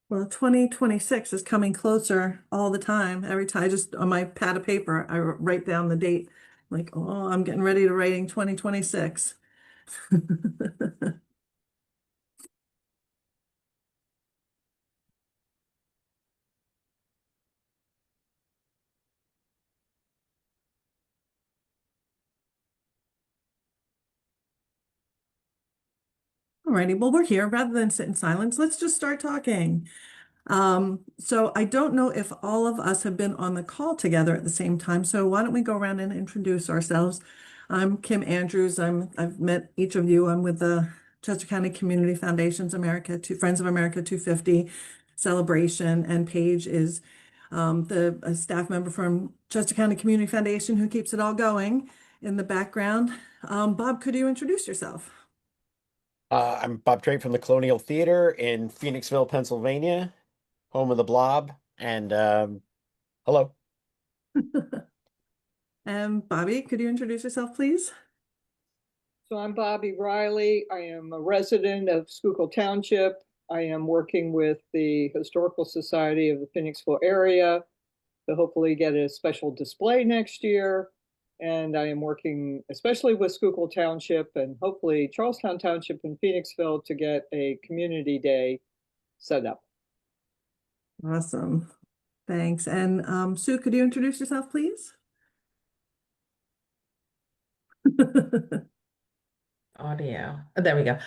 Well, 2026 is coming closer all the time. Every time I just on my pad of paper, I write down the date. Like, oh, I'm getting ready to writing 2026. Alrighty, well, we're here. Rather than sit in silence, let's just start talking. So I don't know if all of us have been on the call together at the same time. So why don't we go around and introduce ourselves? I'm Kim Andrews. I've met each of you. I'm with the Chester County Community Foundation's America to Friends of America 250 celebration, and Paige is the a staff member from Chester County Community Foundation who keeps it all going in the background. Bob, could you introduce yourself? I'm Bob Drake from the Colonial Theater in Phoenixville, Pennsylvania, home of the Blob. And hello. And Bobby, could you introduce yourself, please? So I'm Bobby Riley. I am a resident of Schuylkill Township. I am working with the Historical Society of the Phoenixville area to hopefully get a special display next year. And I am working especially with Schuylkill Township and hopefully Charlestown Township and Phoenixville to get a community day set up. Awesome. Thanks. And Sue, could you introduce yourself, please? Audio. Oh, there we go.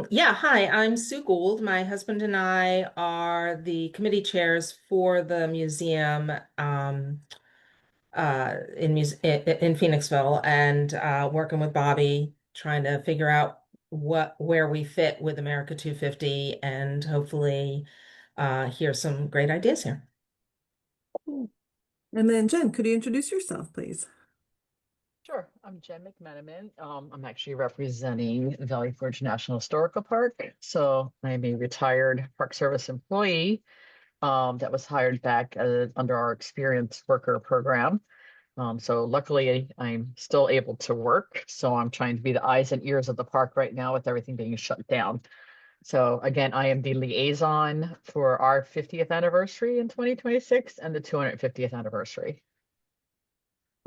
Yeah, hi, I'm Sue Gould. My husband and I are the committee chairs for the museum in Phoenixville, and working with Bobby, trying to figure out where we fit with America 250, and hopefully hear some great ideas here. And then Jen, could you introduce yourself, please? Sure. I'm Jen McMenamin. I'm actually representing Valley Forge National Historical Park. So I'm a retired Park Service employee that was hired back under our experienced worker program. So luckily, I'm still able to work. So I'm trying to be the eyes and ears of the park right now with everything being shut down. So again, I am the liaison for our 50th anniversary in 2026 and the 250th anniversary.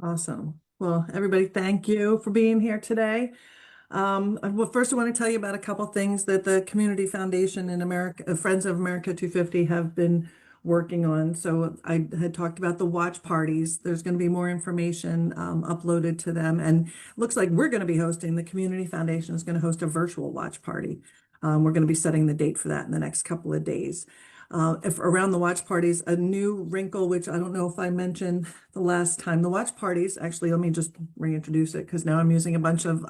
Awesome. Well, everybody, thank you for being here today. Well, first, I want to tell you about a couple things that the Community Foundation and America, Friends of America 250 have been working on. So I had talked about the watch parties. There's going to be more information uploaded to them. And looks like we're going to be hosting, the Community Foundation is going to host a virtual watch party. We're going to be setting the date for that in the next couple of days. If around the watch parties, a new wrinkle, which I don't know if I mentioned the last time, the watch parties, actually, let me just reintroduce it because now I'm using a bunch of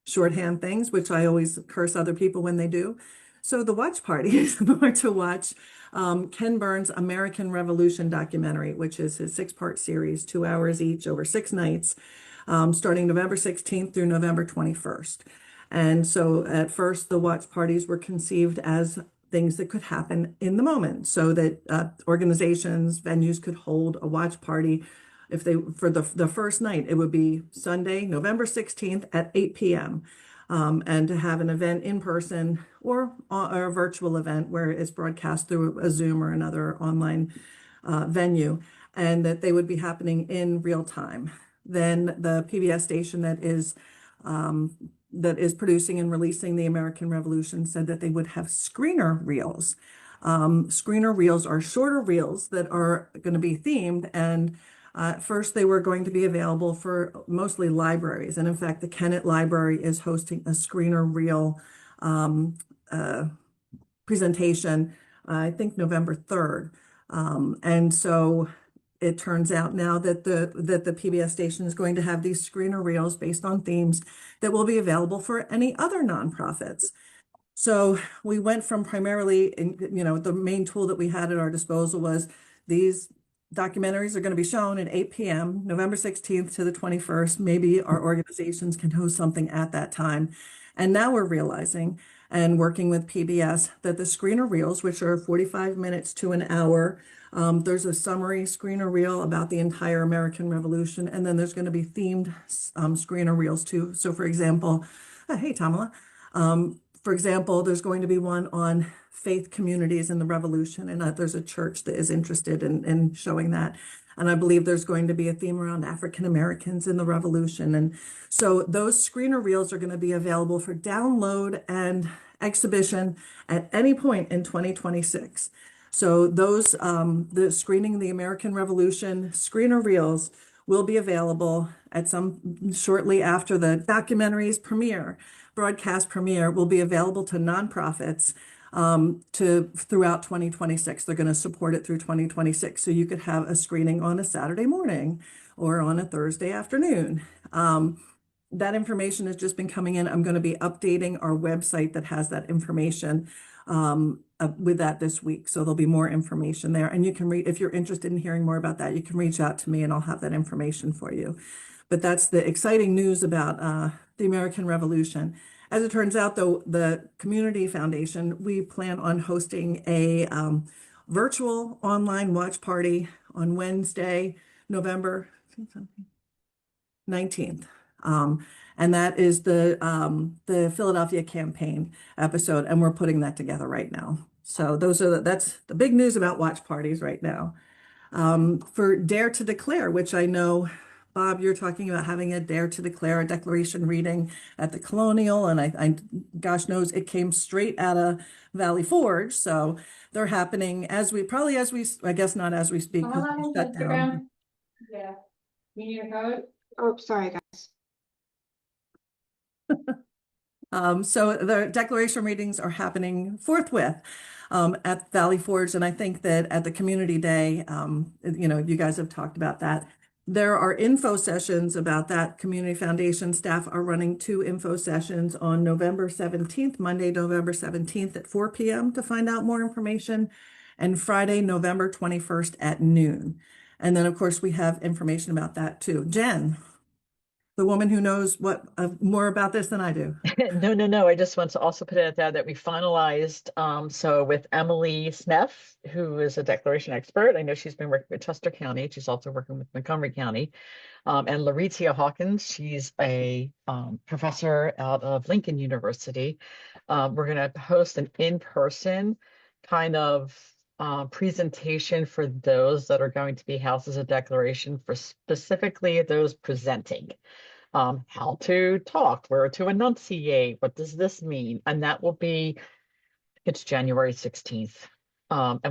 shorthand things, which I always curse other people when they do. So the watch parties are to watch Ken Burns' American Revolution documentary, which is his 6-part series, 2 hours each over 6 nights, starting November 16th through November 21st. And so at first, the watch parties were conceived as things that could happen in the moment so that organizations, venues could hold a watch party. If they, for the first night, it would be Sunday, November 16th at 8 p.m. And to have an event in person or a virtual event where it's broadcast through a Zoom or another online venue, and that they would be happening in real time. Then the PBS station that is producing and releasing the American Revolution said that they would have screener reels. Screener reels are shorter reels that are going to be themed, and at first they were going to be available for mostly libraries. And in fact, the Kennett Library is hosting a screener reel presentation, I think November 3rd. And so it turns out now that the PBS station is going to have these screener reels based on themes that will be available for any other nonprofits. So we went from primarily, the main tool that we had at our disposal was these documentaries are going to be shown at 8 p.m., November 16th to the 21st. Maybe our organizations can host something at that time. And now we're realizing and working with PBS that the screener reels, which are 45 minutes to an hour, there's a summary screener reel about the entire American Revolution, and then there's going to be themed screener reels too. So for example, hey, Tamala, For example, there's going to be one on faith communities in the revolution, and there's a church that is interested in showing that. And I believe there's going to be a theme around African Americans in the revolution. And so those screener reels are going to be available for download and exhibition at any point in 2026. So those, the screening the American Revolution screener reels will be available at some shortly after the documentary's premiere, broadcast premiere will be available to nonprofits to throughout 2026. They're going to support it through 2026. So you could have a screening on a Saturday morning or on a Thursday afternoon. That information has just been coming in. I'm going to be updating our website that has that information with that this week. So there'll be more information there. And you can read, if you're interested in hearing more about that, you can reach out to me and I'll have that information for you. But that's the exciting news about the American Revolution. As it turns out, though, the Community Foundation, we plan on hosting a virtual online watch party on Wednesday, November 19th. And that is the Philadelphia campaign episode, and we're putting that together right now. So that's the big news about watch parties right now. For Dare to Declare, which I know, Bob, you're talking about having a Dare to Declare, a declaration reading at the Colonial, and I gosh knows it came straight out of Valley Forge, so they're happening I guess not as we speak, because we shut down. Yeah. You need a code? Oh, sorry, guys. So the declaration readings are happening forthwith at Valley Forge, and I think that at the Community Day, you guys have talked about that. There are info sessions about that. Community Foundation staff are running 2 info sessions on November 17th, Monday, November 17th at 4 p.m. to find out more information, and Friday, November 21st at noon. And then, of course, we have information about that too. Jen, the woman who knows more about this than I do. No. I just want to also put it out that we finalized. So with Emily Smith, who is a declaration expert, I know she's been working with Chester County. She's also working with Montgomery County. And Laritia Hawkins, she's a professor out of Lincoln University. We're going to host an in-person kind of presentation for those that are going to be houses of declaration, for specifically those presenting. How to talk, where to enunciate, what does this mean? And that will be, it's January 16th. And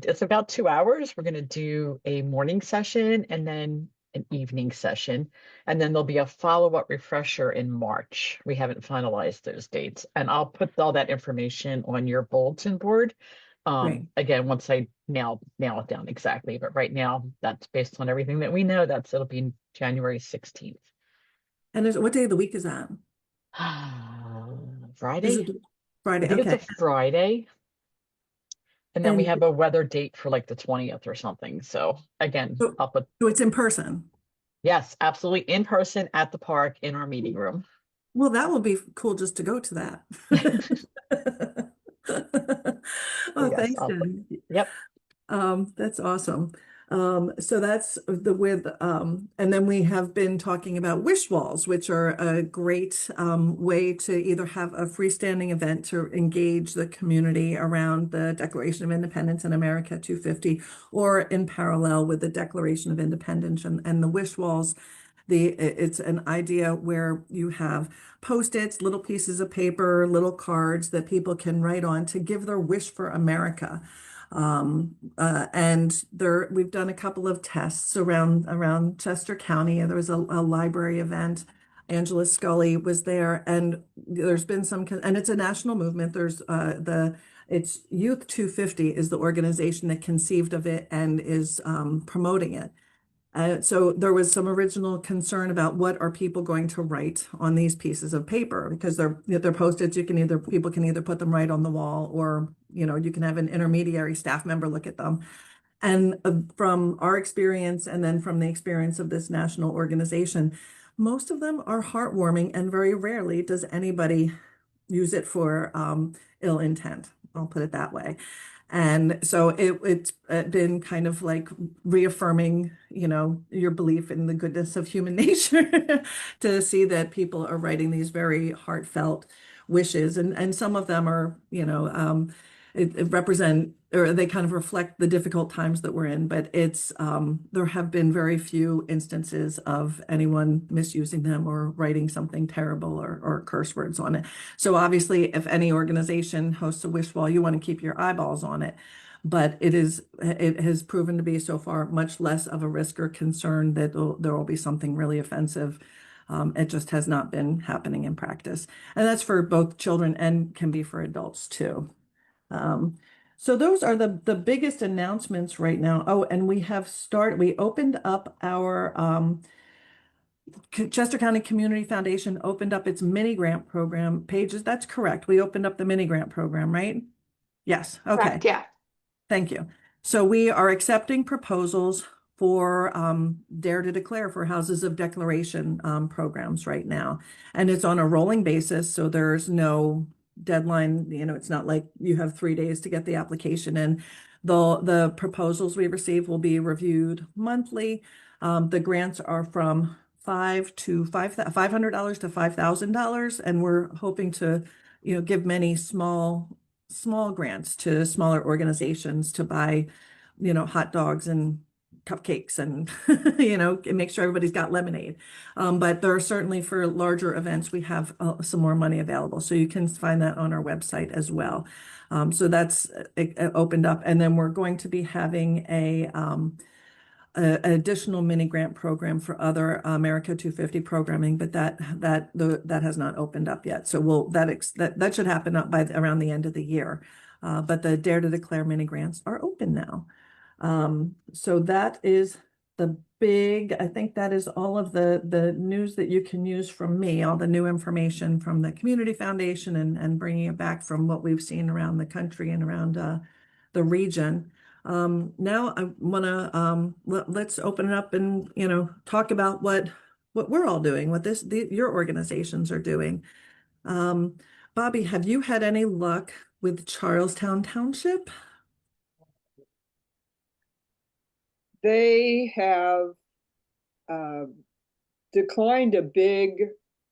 it's about 2 hours. We're gonna do a morning session and then an evening session. And then there'll be a follow-up refresher in March. We haven't finalized those dates. And I'll put all that information on your bulletin board. Right. Again, once I nail it down exactly, but right now that's based on everything that we know, it'll be January 16th. And what day of the week is that? Friday. Is it Friday? I think Okay. it's a Friday. And then we have a weather date for like the 20th or something. So again, I'll put. So it's in person. Yes, absolutely. In person at the park in our meeting room. Well, that will be cool just to go to that. Oh, Yes, thanks, Jen. Yep. That's awesome. So that's and then we have been talking about wish walls, which are a great way to either have a freestanding event to engage the community around the Declaration of Independence and America 250, or in parallel with the Declaration of Independence and the wish walls. It's an idea where you have Post-its, little pieces of paper, little cards that people can write on to give their wish for America. And we've done a couple of tests around Chester County. There was a library event. Angela Scully was there, and there's been and it's a national movement. It's Youth 250 is the organization that conceived of it and is promoting it. So there was some original concern about what are people going to write on these pieces of paper, because they're Post-its. People can either put them right on the wall, or you can have an intermediary staff member look at them. And from our experience, and then from the experience of this national organization, most of them are heartwarming, and very rarely does anybody use it for ill intent. I'll put it that way. And so it's been kind of like reaffirming, your belief in the goodness of human nature to see that people are writing these very heartfelt wishes, and some of them are, it represent, or they kind of reflect the difficult times that we're in, but it's there have been very few instances of anyone misusing them or writing something terrible or curse words on it. So obviously, if any organization hosts a wish wall, you want to keep your eyeballs on it. But it has proven to be so far much less of a risk or concern that there will be something really offensive. It just has not been happening in practice. And that's for both children and can be for adults too. So those are the biggest announcements right now. Oh, and we opened up our Chester County Community Foundation opened up its mini grant program pages. That's correct. We opened up the mini grant program, right? Yes. Okay. Correct, yeah. Thank you. So we are accepting proposals for Dare to Declare for Houses of Declaration programs right now. And it's on a rolling basis, so there's no deadline. It's not like you have 3 days to get the application in. The proposals we receive will be reviewed monthly. The grants are from $500 to $5,000, and we're hoping to, give many small grants to smaller organizations to buy, hot dogs and cupcakes and, and make sure everybody's got lemonade. But there are certainly for larger events, we have some more money available. So you can find that on our website as well. So that's opened up. And then we're going to be having an additional mini grant program for other America 250 programming, but that has not opened up yet. So that should happen up by around the end of the year. But the Dare to Declare mini grants are open now. So that is I think that is all of the news that you can use from me, all the new information from the Community Foundation and bringing it back from what we've seen around the country and around the region. Now I want to let's open it up and talk about what we're all doing, what your organizations are doing. Bobby, have you had any luck with Charlestown Township? They have declined a big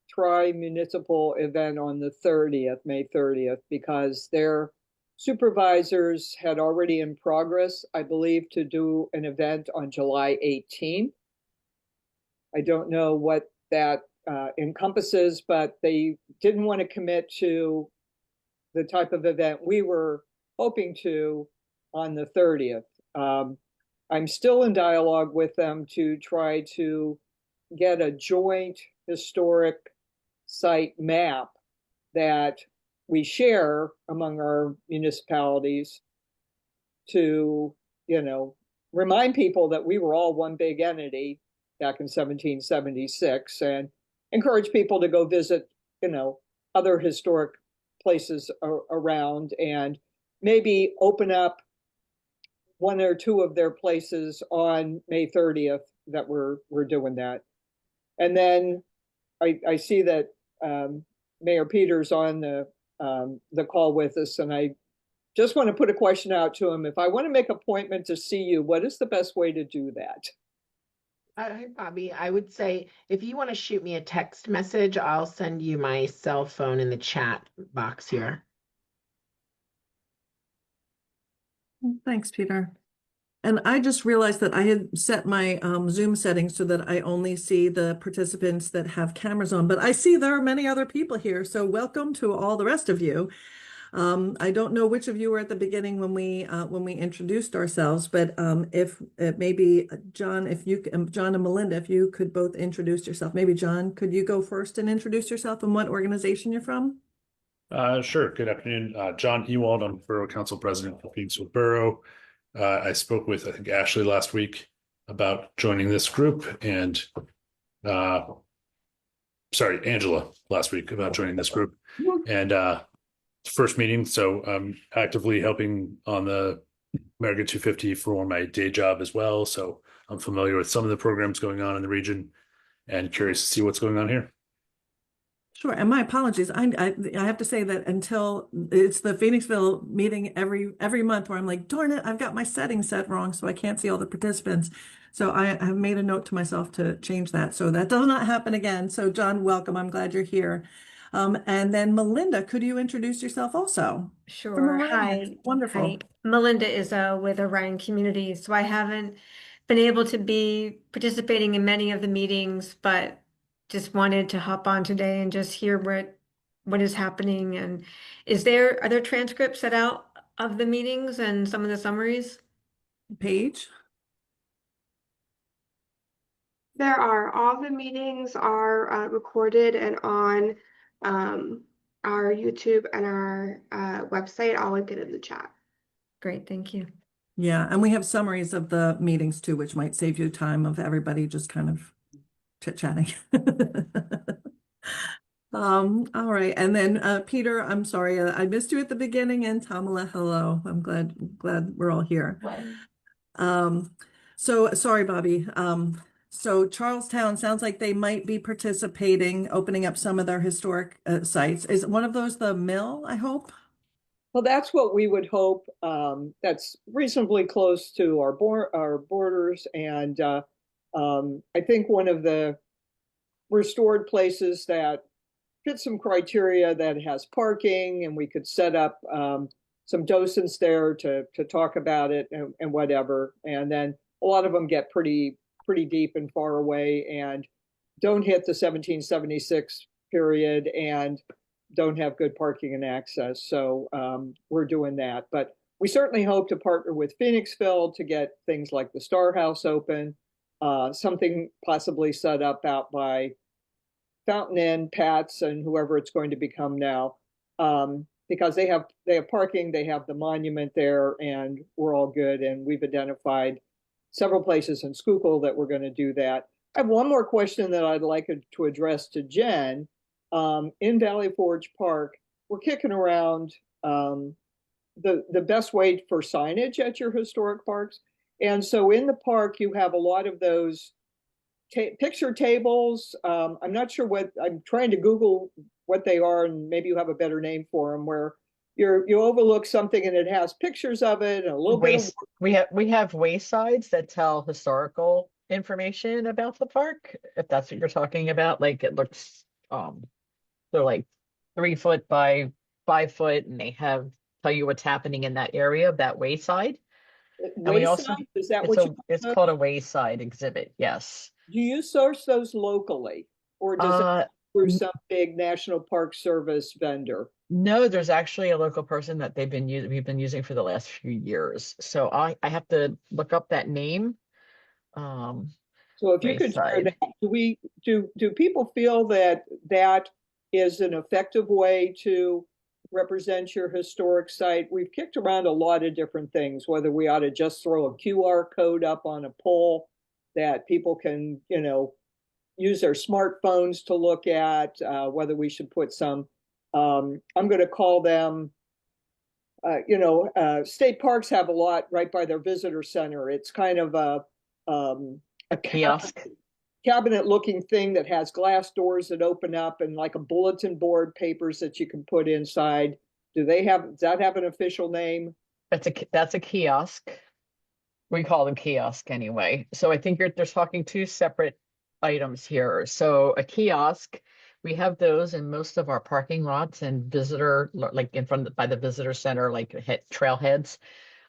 tri-municipal event on the 30th, May 30th, because their supervisors had already in progress, I believe, to do an event on July 18th. I don't know what that encompasses, but they didn't want to commit to the type of event we were hoping to on the 30th. I'm still in dialogue with them to try to get a joint historic site map that we share among our municipalities to, remind people that we were all one big entity back in 1776 and encourage people to go visit, other historic places around and maybe open up one or two of their places on May 30th that we're doing that. And then I see that Mayor Peters on the call with us, and I just want to put a question out to him. If I want to make an appointment to see you, what is the best way to do that? Hi, Bobby. I would say if you want to shoot me a text message, I'll send you my cell phone in the chat box here. Thanks, Peter. And I just realized that I had set my Zoom settings so that I only see the participants that have cameras on, but I see there are many other people here. So welcome to all the rest of you. I don't know which of you were at the beginning when we introduced ourselves, but if maybe John and Melinda, if you could both introduce yourself. Maybe John, could you go first and introduce yourself and what organization you're from? Sure. Good afternoon. John Ewald. I'm Borough Council President for Phoenixville Borough. I spoke with, I think, Ashley last week about joining this group and, Angela last week about joining this group and first meeting. So I'm actively helping on the America 250 for my day job as well. So I'm familiar with some of the programs going on in the region and curious to see what's going on here. Sure, and my apologies. I have to say that until it's the Phoenixville meeting every month where I'm like, darn it, I've got my settings set wrong, so I can't see all the participants. So I have made a note to myself to change that, so that does not happen again. So John, welcome. I'm glad you're here. And then Melinda, could you introduce yourself also? From Sure. Orion. Hi. Wonderful. Hi. Melinda Izzo with Orion Community. So I haven't been able to be participating in many of the meetings, but just wanted to hop on today and just hear what is happening. And are there transcripts set out of the meetings and some of the summaries? Paige? There are. All the meetings are recorded and on our YouTube and our website. I'll link it in the chat. Great, thank you. Yeah, and we have summaries of the meetings too, which might save you time of everybody just kind of chit-chatting. All right. And then Peter, I'm sorry, I missed you at the beginning, and Tamala, hello. I'm glad we're all here. So sorry, Bobby. So Charlestown sounds like they might be participating, opening up some of their historic sites. Is one of those the mill, I hope? Well, that's what we would hope. That's reasonably close to our borders, and I think one of the restored places that fit some criteria that has parking, and we could set up some docents there to talk about it and whatever. And then a lot of them get pretty deep and far away and don't hit the 1776 period and don't have good parking and access. So we're doing that. But we certainly hope to partner with Phoenixville to get things like the Star House open, something possibly set up out by Fountain Inn, Pat's, and whoever it's going to become now, because they have parking, they have the monument there, and we're all good. And we've identified several places in Schuylkill that we're going to do that. I have one more question that I'd like to address to Jen. In Valley Forge Park, we're kicking around the best way for signage at your historic parks. And so in the park, you have a lot of those picture tables. I'm not sure I'm trying to Google what they are, and maybe you have a better name for them, where you overlook something and it has pictures of it and a little bit of we have waysides that tell historical information about the park, if that's what you're talking about. Like it looks they're like 3 foot by 5 foot, and they tell you what's happening in that area of that wayside. And we also Is that what it's called a wayside exhibit, yes. Do you source those locally, or does it through some big National Park Service vendor? No, there's actually a local person that we've been using for the last few years. So I have to look up that name. So if you could share that, do people feel that is an effective way to represent your historic site? We've kicked around a lot of different things, whether we ought to just throw a QR code up on a pole that people can, use their smartphones to look at, whether we should put some, I'm going to call them, state parks have a lot right by their visitor center. It's kind of a kiosk cabinet looking thing that has glass doors that open up and like a bulletin board, papers that you can put inside. Does that have an official name? That's a kiosk. We call them kiosk anyway. So I think they're talking two separate items here. So a kiosk, we have those in most of our parking lots and like in front by the visitor center, like trailheads.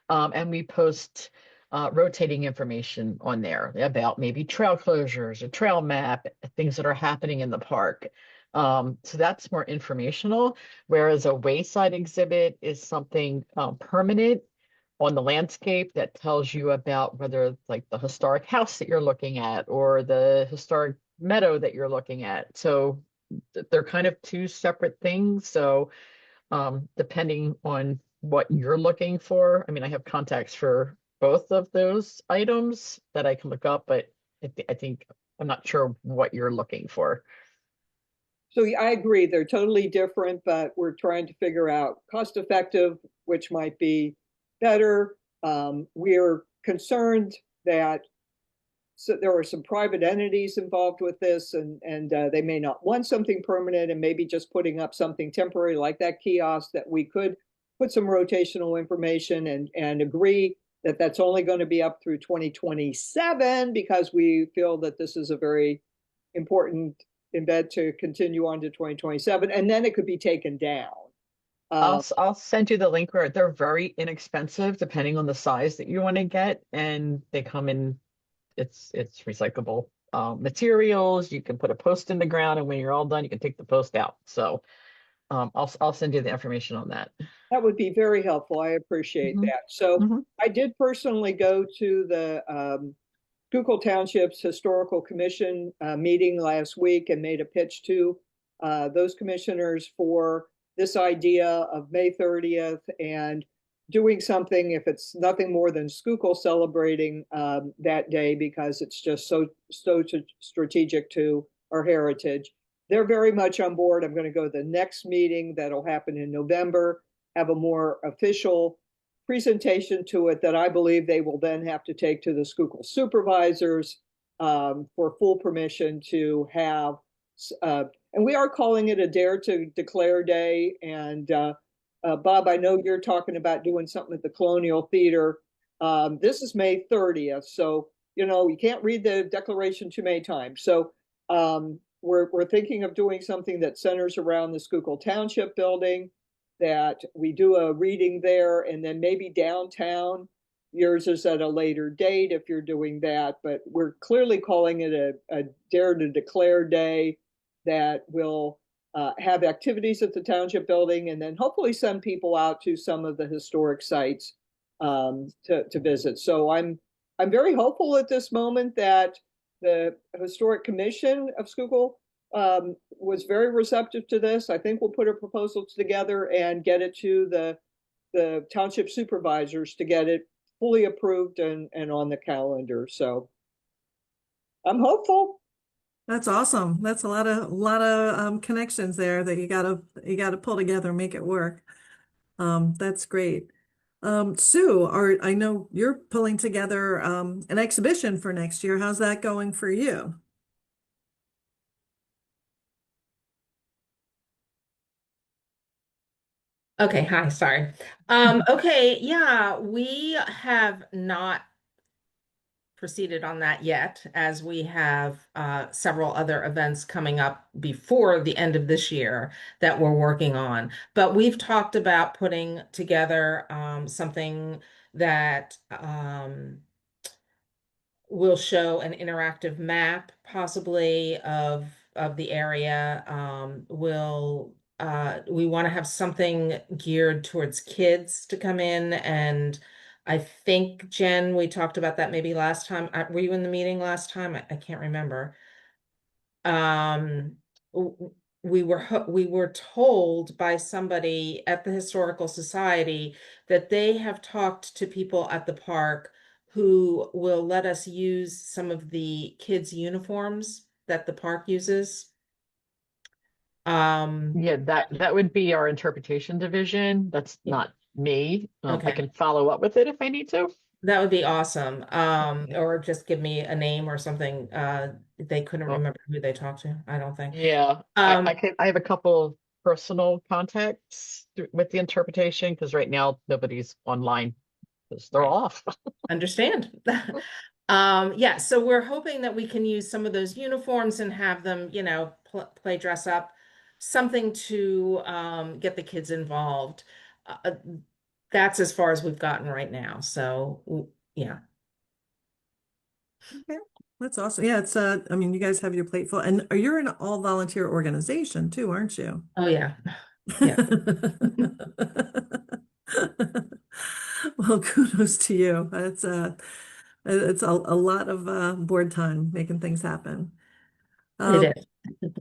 And we post rotating information on there about maybe trail closures, a trail map, things that are happening in the park. So that's more informational, whereas a wayside exhibit is something permanent on the landscape that tells you about whether like the historic house that you're looking at or the historic meadow that you're looking at. So they're kind of two separate things. So depending on what you're looking for, I mean, I have contacts for both of those items that I can look up, but I think I'm not sure what you're looking for. So I agree, they're totally different, but we're trying to figure out cost effective, which might be better. We're concerned that there are some private entities involved with this, and they may not want something permanent, and maybe just putting up something temporary like that kiosk, that we could put some rotational information and agree that that's only going to be up through 2027, because we feel that this is a very important embed to continue on to 2027, and then it could be taken down. I'll send you the link where they're very inexpensive depending on the size that you want to get, and they come in. It's recyclable materials. You can put a post in the ground, and when you're all done, you can take the post out. So I'll send you the information on that. That would be very helpful. I appreciate Mhm. that. So Mhm. I did personally go to the Schuylkill Township's Historical Commission meeting last week and made a pitch to those commissioners for this idea of May 30th and doing something, if it's nothing more than Schuylkill celebrating that day, because it's just so strategic to our heritage. They're very much on board. I'm going to go to the next meeting that'll happen in November, have a more official presentation to it that I believe they will then have to take to the Schuylkill supervisors for full permission to have. And we are calling it a Dare to Declare Day. And Bob, I know you're talking about doing something at the Colonial Theater. This is May 30th. So, you know, you can't read the declaration too many times. So we're thinking of doing something that centers around the Schuylkill Township building, that we do a reading there, and then maybe downtown. Yours is at a later date if you're doing that, but we're clearly calling it a Dare to Declare Day that will have activities at the township building, and then hopefully send people out to some of the historic sites to visit. So I'm very hopeful at this moment that the Historic Commission of Schuylkill was very receptive to this. I think we'll put a proposal together and get it to the township supervisors to get it fully approved and on the calendar. So I'm hopeful. That's awesome. That's a lot of connections there that you gotta pull together and make it work. That's great. Sue, I know you're pulling together an exhibition for next year. How's that going for you? Okay, hi, sorry. Okay, yeah, we have not proceeded on that yet, as we have several other events coming up before the end of this year that we're working on. But we've talked about putting together something that will show an interactive map, possibly of the area. We want to have something geared towards kids to come in, and I think, Jen, we talked about that maybe last time. Were you in the meeting last time? I can't remember. We were told by somebody at the Historical Society that they have talked to people at the park who will let us use some of the kids' uniforms that the park uses. Yeah, that would be our interpretation division. That's not me. I Okay. can follow up with it if I need to. That would be awesome. Or just give me a name or something. They couldn't Oh, remember who they talked to, I don't think. yeah, I have a couple personal contacts with the interpretation because right now nobody's online because they're Right. off. Understand. Yeah, so we're hoping that we can use some of those uniforms and have them, you know, play dress up, something to get the kids involved. That's as far as we've gotten right now. So, yeah. Okay, that's awesome. Yeah, it's I mean, you guys have your plate full, and you're an all volunteer organization too, aren't you? Oh, yeah. Yeah. Well, kudos to you. It's a lot of board time making things happen. It is.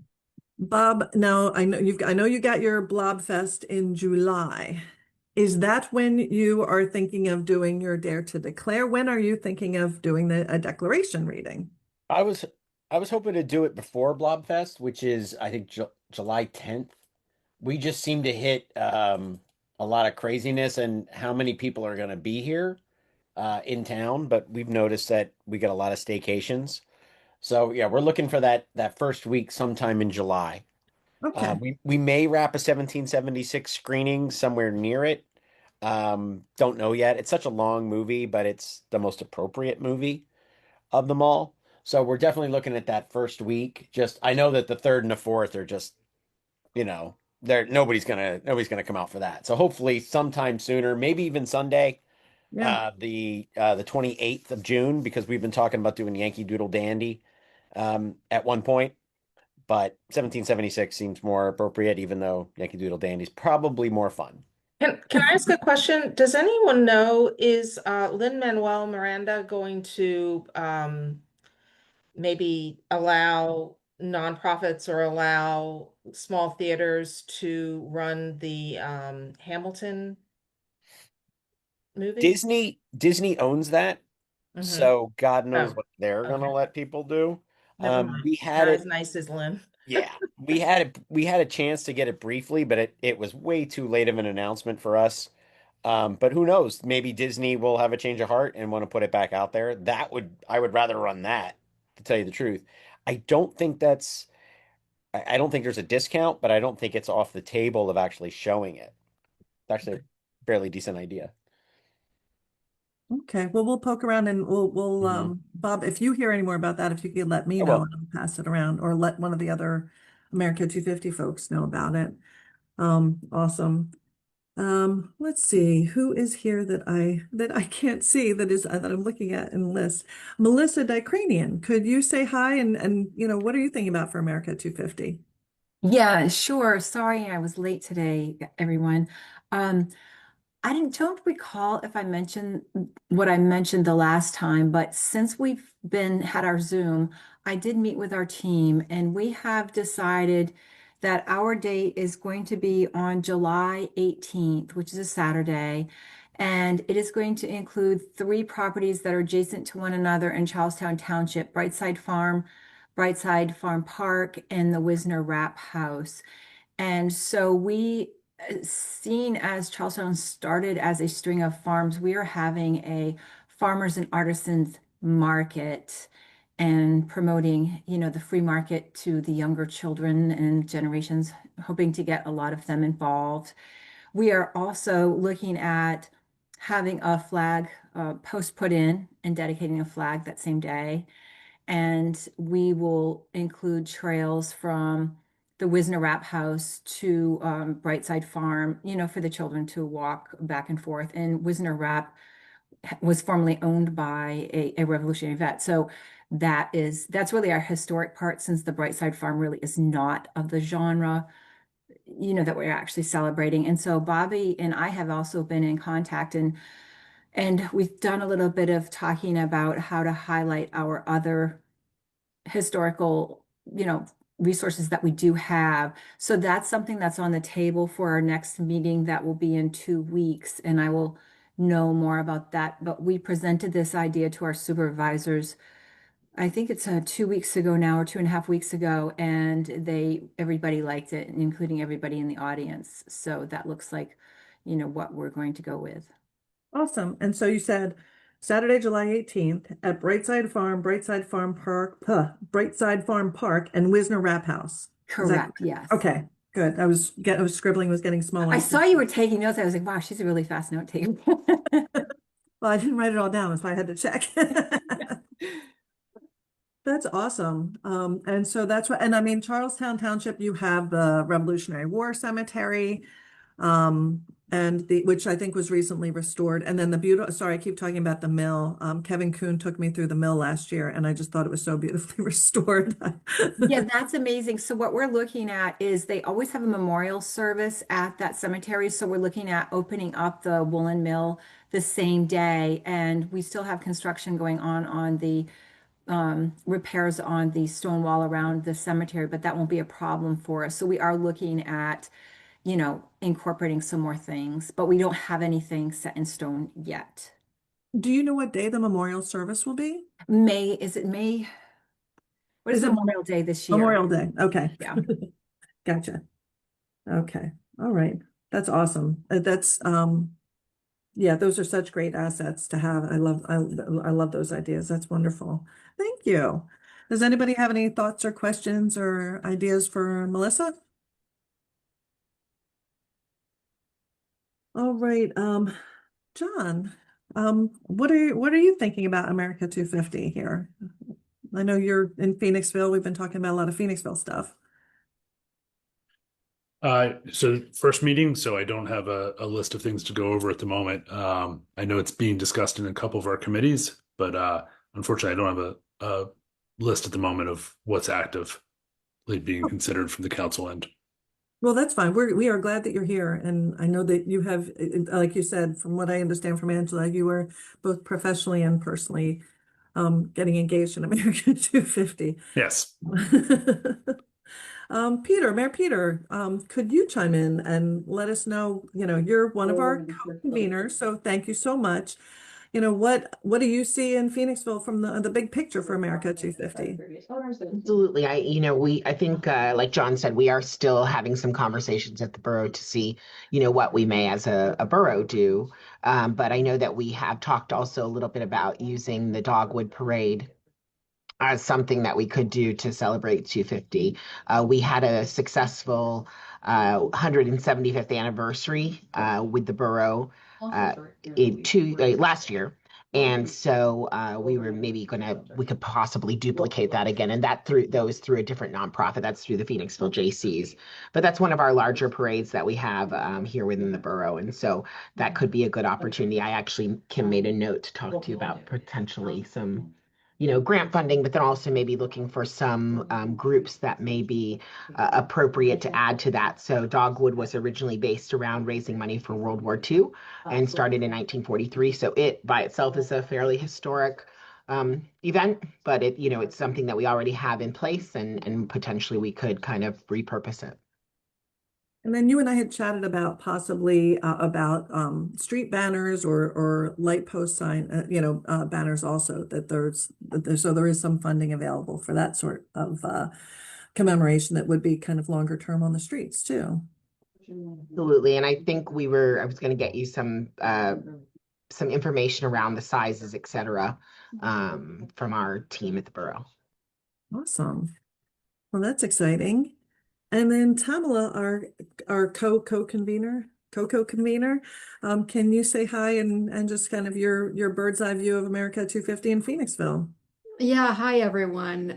Bob, now I know you got your Blob Fest in July. Is that when you are thinking of doing your Dare to Declare? When are you thinking of doing a declaration reading? I was hoping to do it before Blobfest, which is I think July 10th. We just seem to hit a lot of craziness and how many people are going to be here in town, but we've noticed that we get a lot of staycations. So yeah, we're looking for that first week sometime in July. Okay. We may wrap a 1776 screening somewhere near it. Don't know yet. It's such a long movie, but it's the most appropriate movie of them all. So we're definitely looking at that first week. Just I know that the third and the fourth are just, you know, there nobody's gonna come out for that. So hopefully sometime sooner, maybe even Sunday, Yeah. the 28th of June, because we've been talking about doing Yankee Doodle Dandy at one point. But 1776 seems more appropriate, even though Yankee Doodle Dandy is probably more fun. Can I ask a question? Does anyone know, is Lin-Manuel Miranda going to maybe allow nonprofits or allow small theaters to run the Hamilton movie? Disney owns that, Hmm. so God knows Oh, what they're okay. gonna let people do. Never mind. We had Not as it, nice as Lynn. yeah, we had a chance to get it briefly, but it was way too late of an announcement for us. But who knows? Maybe Disney will have a change of heart and want to put it back out there. I would rather run that, to tell you the truth. I don't think that's, I don't think there's a discount, but I don't think it's off the table of actually showing it. It's actually a fairly decent idea. Okay, well, we'll poke around and we'll Mhm. Bob, if you hear any more about that, if you could let me Oh know well. and I'll pass it around or let one of the other America 250 folks know about it. Awesome. Let's see, who is here that I can't see that I'm looking at in the list. Melissa Dykranian, could you say hi and what are you thinking about for America 250? Yeah, sure. Sorry I was late today, everyone. Um, I don't recall if I mentioned what I mentioned the last time, but since we've been had our Zoom, I did meet with our team and we have decided that our date is going to be on July 18th, which is a Saturday, and it is going to include three properties that are adjacent to one another in Charlestown Township, Brightside Farm Park, and the Wisner Wrap House. And so seeing as Charlestown started as a string of farms, we are having a farmers and artisans market and promoting, the free market to the younger children and generations, hoping to get a lot of them involved. We are also looking at having a flag post put in and dedicating a flag that same day. And we will include trails from the Wisner Wrap House to Brightside Farm, for the children to walk back and forth. And Wisner Wrap was formerly owned by a Revolutionary vet. So that's really our historic part, since the Brightside Farm really is not of the genre, that we're actually celebrating. And so Bobby and I have also been in contact, and we've done a little bit of talking about how to highlight our other historical, resources that we do have. So that's something that's on the table for our next meeting that will be in 2 weeks, and I will know more about that. But we presented this idea to our supervisors. I think it's 2 weeks ago now, or 2.5 weeks ago, and everybody liked it, including everybody in the audience. So that looks like, what we're going to go with. Awesome. And so you said Saturday, July 18th at Brightside Farm Park and Wisner Wrap House. Is that Correct, yes. okay? Good. I was scribbling, was getting smaller. I saw you were taking notes. I was like, wow, she's a really fast note taker. Well, I didn't write it all down, so I had to check. That's awesome. And so that's what, and I mean, Charlestown Township, you have the Revolutionary War Cemetery, and which I think was recently restored. And then the beautiful, sorry, I keep talking about the mill. Kevin Kuhn took me through the mill last year, and I just thought it was so beautifully restored. Yeah, that's amazing. So what we're looking at is they always have a memorial service at that cemetery. So we're looking at opening up the woolen mill the same day, and we still have construction going on the repairs on the stone wall around the cemetery, but that won't be a problem for us. So we are looking at, incorporating some more things, but we don't have anything set in stone yet. Do you know what day the memorial service will be? Is it May? What is Is it Memorial Day this year? Memorial Day? Okay. Yeah. Gotcha. Okay. All right. That's awesome. That's yeah, those are such great assets to have. I love those ideas. That's wonderful. Thank you. Does anybody have any thoughts or questions or ideas for Melissa? All right, John, what are you thinking about America 250 here? I know you're in Phoenixville. We've been talking about a lot of Phoenixville stuff. So first meeting, so I don't have a list of things to go over at the moment. I know it's being discussed in a couple of our committees, but unfortunately, I don't have a list at the moment of what's actively being considered from the council end. Well, that's fine. We are glad that you're here. And I know that you have, like you said, from what I understand from Angela, you are both professionally and personally getting engaged in America 250. Yes. Mayor Peter, could you chime in and let us know, you're one of our co-conveners, so thank you so much. What do you see in Phoenixville from the big picture for America 250? Absolutely. I think, like John said, we are still having some conversations at the borough to see, what we may as a borough do. But I know that we have talked also a little bit about using the Dogwood Parade as something that we could do to celebrate 250. We had a successful 175th anniversary with the borough last year. And so we were maybe we could possibly duplicate that again. And that through a different nonprofit. That's through the Phoenixville JCs. But that's one of our larger parades that we have here within the borough. And so that could be a good opportunity. I actually, Kim, made a note to talk to you about potentially some grant funding, but then also maybe looking for some groups that may be appropriate to add to that. So Dogwood was originally based around raising money for World War II and started in 1943. So it by itself is a fairly historic event, but it's something that we already have in place and potentially we could kind of repurpose it. And then you and I had chatted about possibly about street banners or light post sign, banners also so there is some funding available for that sort of commemoration that would be kind of longer term on the streets too. Absolutely. And I think I was going to get you some information around the sizes, et cetera, from our team at the borough. Awesome. Well, that's exciting. And then Tamala, our co-convener, can you say hi and just kind of your bird's eye view of America 250 in Phoenixville? Yeah, hi everyone.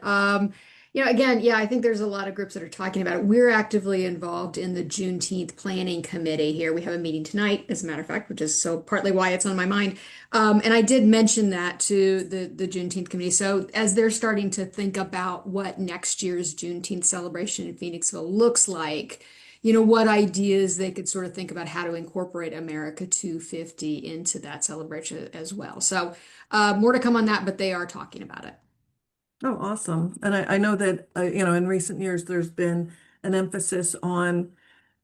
Again, yeah, I think there's a lot of groups that are talking about it. We're actively involved in the Juneteenth planning committee here. We have a meeting tonight, as a matter of fact, which is so partly why it's on my mind. And I did mention that to the Juneteenth committee. So as they're starting to think about what next year's Juneteenth celebration in Phoenixville looks like, what ideas they could sort of think about how to incorporate America 250 into that celebration as well. So more to come on that, but they are talking about it. Oh, awesome. And I know that, in recent years, there's been an emphasis on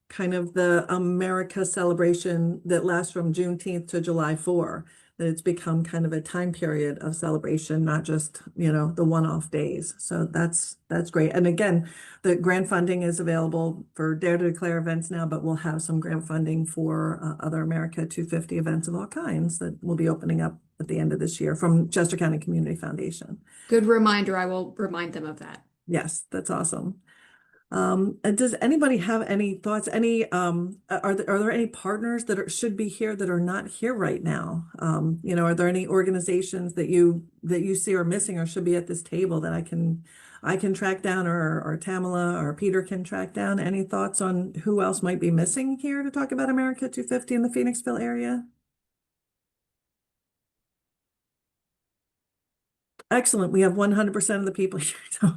kind of the America celebration that lasts from Juneteenth to July 4, that it's become kind of a time period of celebration, not just, the one-off days. So that's great. And again, the grant funding is available for Dare to Declare events now, but we'll have some grant funding for other America 250 events of all kinds that will be opening up at the end of this year from Chester County Community Foundation. Good reminder. I will remind them of that. Yes, that's awesome. And does anybody have any thoughts? Are there any partners that should be here that are not here right now? Are there any organizations that you see are missing or should be at this table that I can track down or Tamala or Peter can track down? Any thoughts on who else might be missing here to talk about America 250 in the Phoenixville area? Excellent. We have 100% of the people here. So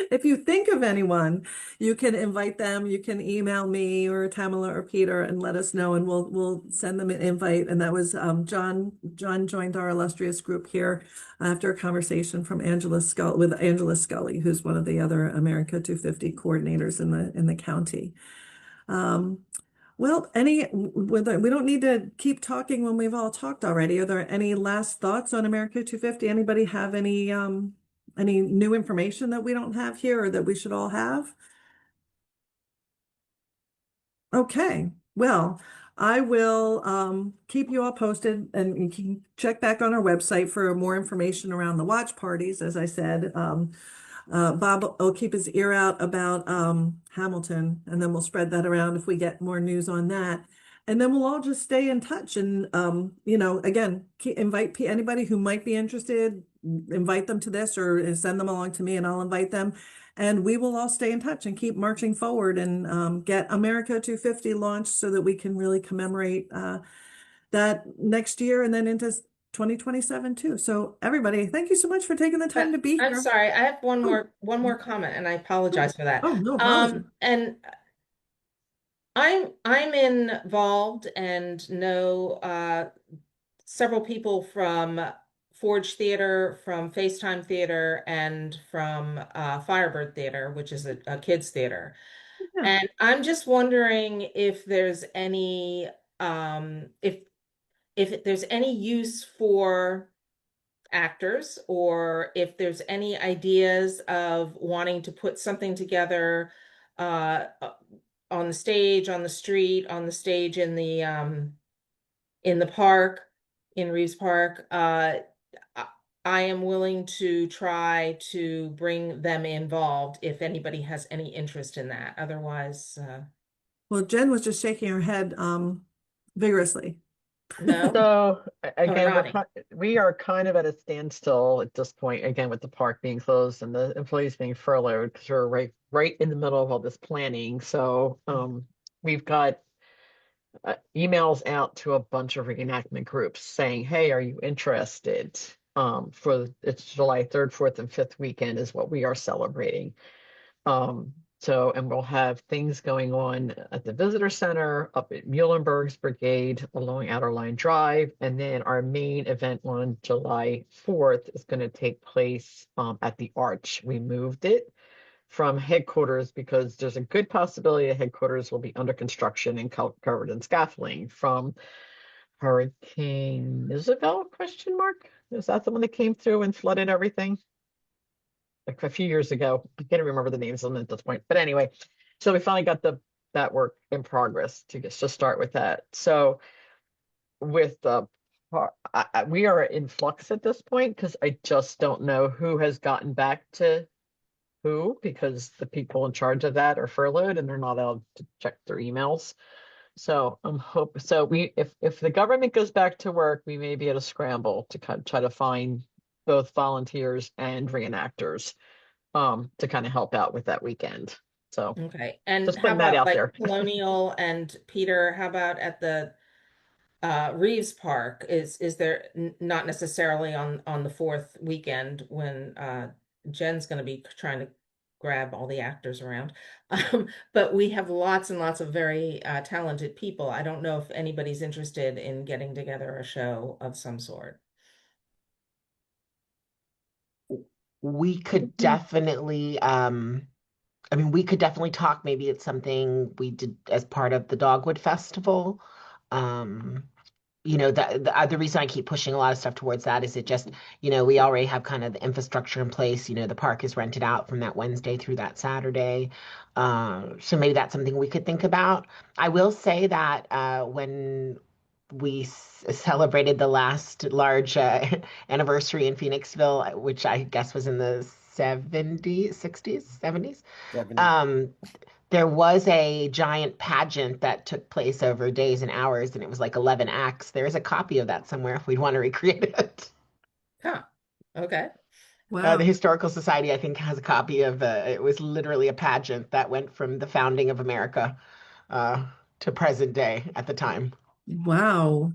if you think of anyone, you can invite them. You can email me or Tamala or Peter and let us know, and we'll send them an invite. And that was John. John joined our illustrious group here after a conversation with Angela Scully, who's one of the other America 250 coordinators in the county. Well, we don't need to keep talking when we've all talked already. Are there any last thoughts on America 250? Anybody have any new information that we don't have here or that we should all have? Okay, well, I will keep you all posted and you can check back on our website for more information around the watch parties. As I said, Bob will keep his ear out about Hamilton, and then we'll spread that around if we get more news on that. And then we'll all just stay in touch and, again, invite anybody who might be interested, invite them to this or send them along to me and I'll invite them. And we will all stay in touch and keep marching forward and get America 250 launched so that we can really commemorate that next year and then into 2027 too. So everybody, thank you so much for taking the time to be I'm here. sorry, I have one Oh. more comment, and I apologize for that. Oh, no apology. And I'm involved and know several people from Forge Theater, from FaceTime Theater, and from Firebird Theater, which is a kids theater. Yeah. And I'm just wondering if there's any if there's any use for actors, or if there's any ideas of wanting to put something together on the stage, on the street, on the stage in the park, in Reeves Park. I am willing to try to bring them involved if anybody has any interest in that. Otherwise, Well, Jen was just shaking her head vigorously. no. So again, nodding. we are kind of at a standstill at this point, again, with the park being closed and the employees being furloughed, because we're right in the middle of all this planning. So we've got emails out to a bunch of reenactment groups saying, hey, are you interested? It's July 3rd, 4th, and 5th weekend is what we are celebrating. And we'll have things going on at the visitor center, up at Muhlenberg's Brigade along Outer Line Drive. And then our main event on July 4th is going to take place at the Arch. We moved it from headquarters because there's a good possibility that headquarters will be under construction and covered in scaffolding from Hurricane Isabel, question mark? Is that the one that came through and flooded everything? Like a few years ago. I can't remember the names of them at this point. But anyway, so we finally got that work in progress to start with that. So with the we are in flux at this point because I just don't know who has gotten back to who, because the people in charge of that are furloughed and they're not allowed to check their emails. So if the government goes back to work, we may be at a scramble to kind of try to find both volunteers and reenactors to kind of help out with that weekend. So Okay. And just how putting that about out like there. Colonial and Peter, how about at the Reeves Park? Is there not necessarily on the fourth weekend when Jen's going to be trying to grab all the actors around. But we have lots and lots of very talented people. I don't know if anybody's interested in getting together a show of some sort. We could definitely, we could definitely talk. Maybe it's something we did as part of the Dogwood Festival. The reason I keep pushing a lot of stuff towards that is it just, we already have kind of the infrastructure in place. The park is rented out from that Wednesday through that Saturday. So maybe that's something we could think about. I will say that when we celebrated the last large anniversary in Phoenixville, which I guess was in the 70s, 60s, 70s. 70. There was a giant pageant that took place over days and hours, and it was like 11 acts. There is a copy of that somewhere if we'd want to recreate it. Huh. Okay. Wow. The Historical Society, I think, has a copy of it was literally a pageant that went from the founding of America to present day at the time. Wow.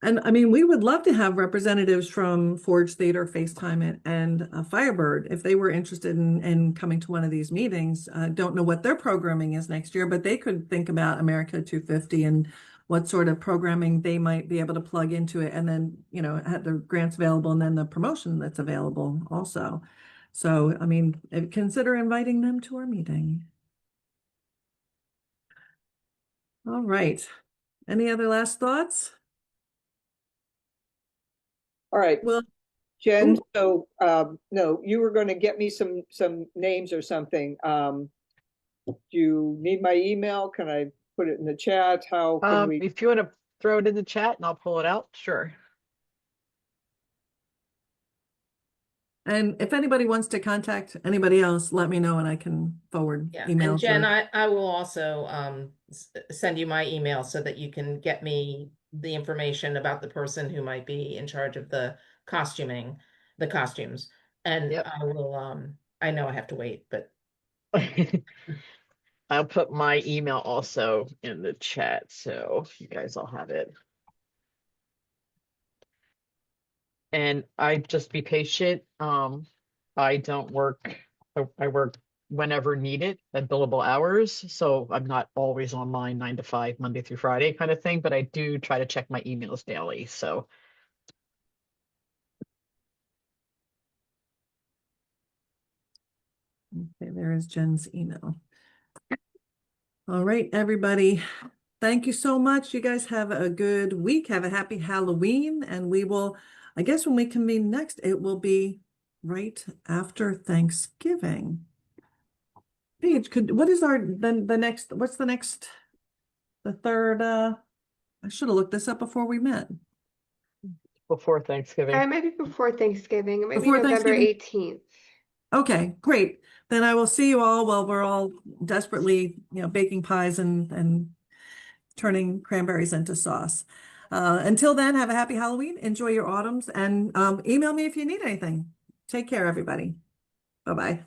And we would love to have representatives from Forge Theater, FaceTime, and Firebird if they were interested in coming to one of these meetings. Don't know what their programming is next year, but they could think about America 250 and what sort of programming they might be able to plug into it. And then, have the grants available and then the promotion that's available also. So, consider inviting them to our meeting. All right. Any other last thoughts? All right, Well, Jen, ooh. so no, you were going to get me some names or something. Do you need my email? Can I put it in the chat? How can we? If you want to throw it in the chat and I'll pull it out, sure. And if anybody wants to contact anybody else, let me know and I can forward emails. And Jen, or... I will also send you my email so that you can get me the information about the person who might be in charge of the costuming, the costumes. And Yep. I will, I know I have to wait, but I'll put my email also in the chat, so you guys all have it. And I just be patient. I don't work, I work whenever needed at billable hours. So I'm not always online 9 to 5, Monday through Friday kind of thing, but I do try to check my emails daily. So Okay, there is Jen's email. All right, everybody. Thank you so much. You guys have a good week. Have a happy Halloween. And we will, I guess when we convene next, it will be right after Thanksgiving. Paige, what is the next, what's the third, I should have looked this up before we met. before Thanksgiving. Maybe before Thanksgiving. It might be Before November Thanksgiving? 18th. Okay, great. Then I will see you all while we're all desperately, baking pies and turning cranberries into sauce. Until then, have a happy Halloween. Enjoy your autumns and email me if you need anything. Take care, everybody. Bye-bye.